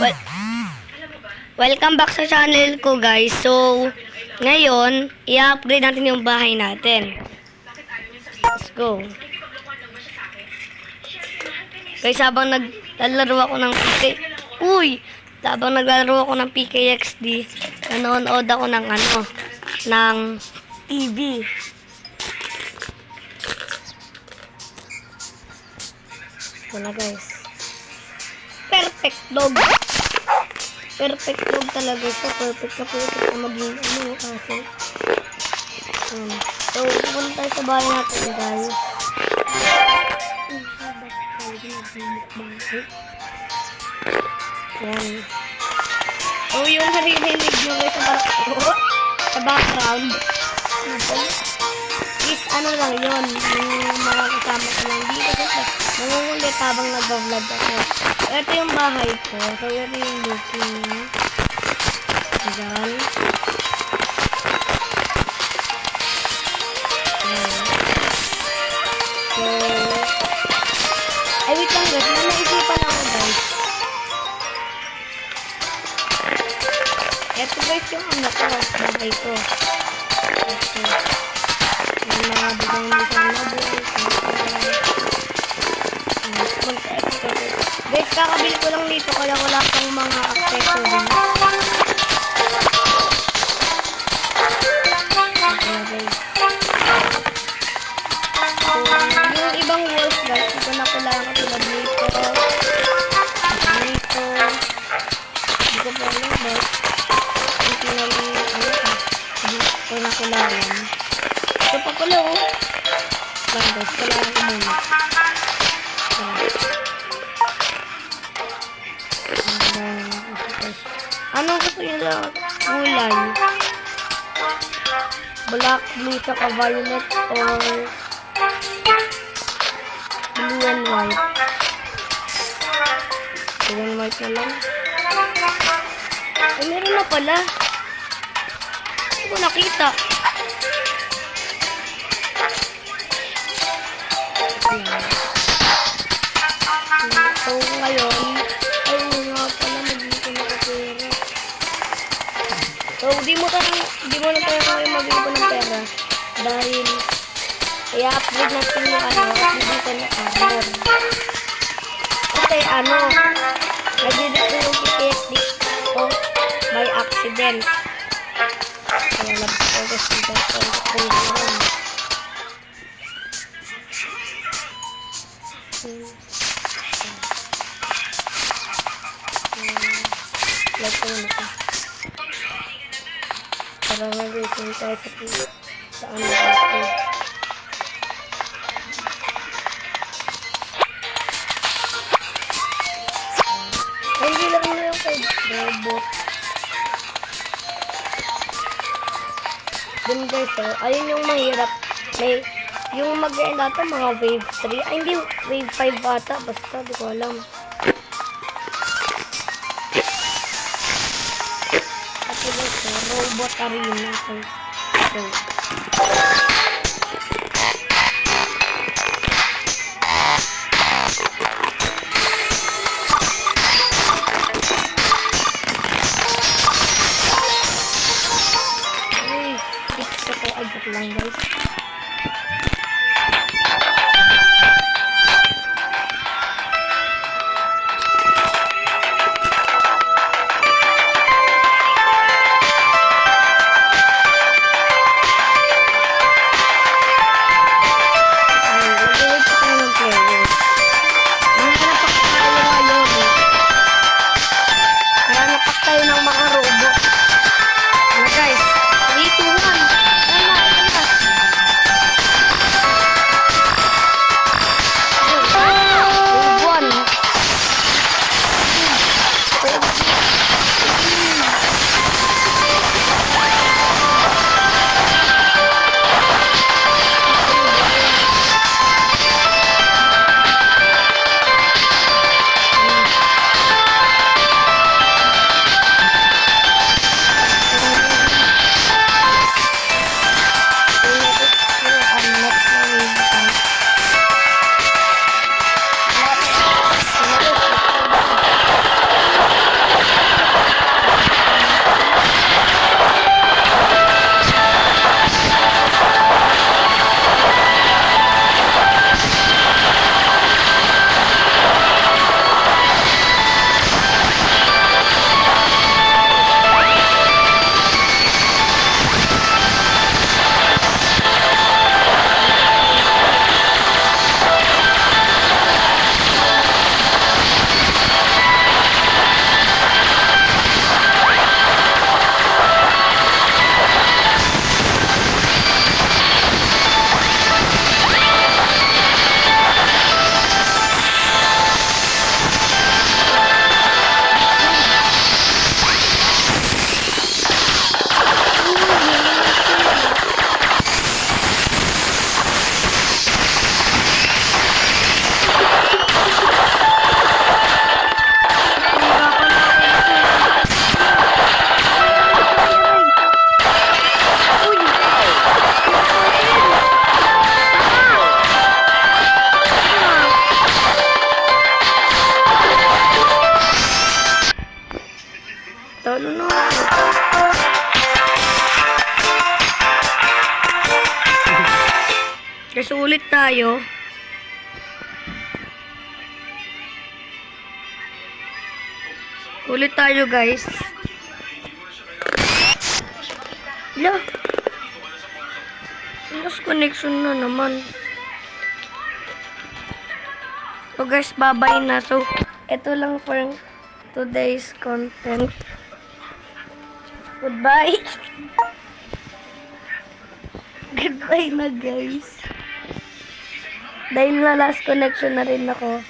Well, welcome back sa channel ko, guys. So, ngayon, i-upgrade natin yung bahay natin. Let's go. Guys, habang naglalaro ako ng naglalaro ako ng PKXD, nanonood ako ng ng TV. Ito na, guys. Perfect dog. Perfect dog talaga siya. Perfect na maging kaso. So, pupunta tayo sa bahay natin, guys. Yan. So, yung naririnig nyo guys sa background, is lang yun. Yung mga kasama ko lang dito. Nangungulit habang nag-vlog ako. So, ito yung bahay ko. So, ito yung looking niya. Ayan. So, ay wait lang guys. Naisipan ako guys. Ito guys yung bahay ko. Ito. Yung mga design na buhay. Guys, kakabili ko lang dito kaya wala pang mga accessories. So, yung ibang walls guys, ito na ko lang katulad dito. Dito. Hindi ko pa alam ba? Ito na lang. Ito na ko lang. Ito pa ko lang. Lang guys, kailangan ko muna. Anong gusto nyo lang? Kulay? Black, blue, tsaka violet, or blue and white? Blue and white na lang. Eh, meron na pala. Hindi ko nakita. So, ngayon, so, di mo na tayo kayo mag-iipon ng pera dahil i-upgrade natin yung dito na armor. Kasi nag-delete ko yung PTSD ko by accident. Kaya labas ko kasi dito ko yun. Like ko na ito. Para mag-iipon tayo sa ito. Hindi lang na yung kay robot. Dun guys, ayun yung mahirap. Yung mag-end ata mga wave 3. Ay, hindi, wave 5 ata. Basta, di ko alam. Robot arena. So. Fix ako agad lang guys. ulit tayo. Ulit tayo, guys. Yeah. Lost connection na naman. So guys, bye-bye na. So, ito lang for today's content. Goodbye. Goodbye na, guys. Dahil na last connection na rin ako.